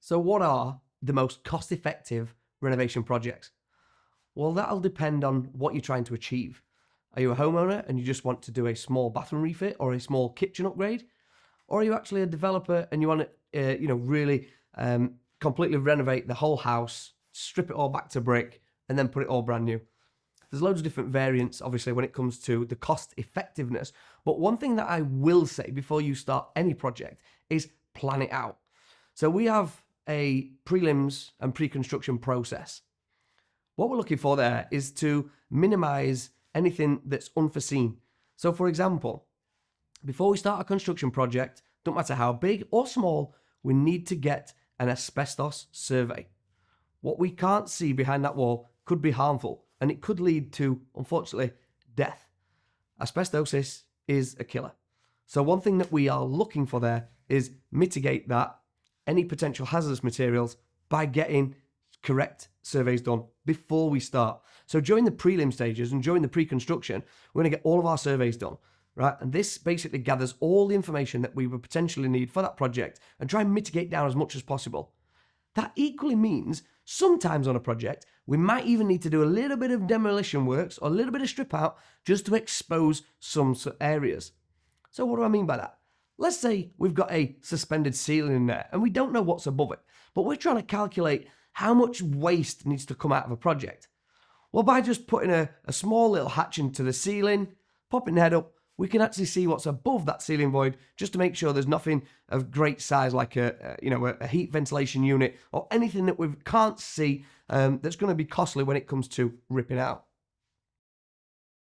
So what are the most cost-effective renovation projects? Well, that'll depend on what you're trying to achieve. Are you a homeowner and you just want to do a small bathroom refit or a small kitchen upgrade? Or are you actually a developer and you want to, really completely renovate the whole house, strip it all back to brick, and then put it all brand new? There's loads of different variants, obviously, when it comes to the cost effectiveness. But one thing that I will say before you start any project is plan it out. So we have a prelims and pre-construction process. What we're looking for there is to minimize anything that's unforeseen. So for example, before we start a construction project, don't matter how big or small, we need to get an asbestos survey. What we can't see behind that wall could be harmful, and it could lead to, unfortunately, death. Asbestosis is a killer. So one thing that we are looking for there is mitigate that, any potential hazardous materials, by getting correct surveys done before we start. So during the prelim stages and during the pre-construction, we're going to get all of our surveys done, right? And this basically gathers all the information that we would potentially need for that project and try and mitigate down as much as possible. That equally means sometimes on a project, we might even need to do a little bit of demolition works or a little bit of strip out just to expose some areas. So what do I mean by that? Let's say we've got a suspended ceiling in there and we don't know what's above it, but we're trying to calculate how much waste needs to come out of a project. Well, by just putting a small little hatch into the ceiling, popping the head up, we can actually see what's above that ceiling void just to make sure there's nothing of great size like a heat ventilation unit or anything that we can't see that's going to be costly when it comes to ripping out.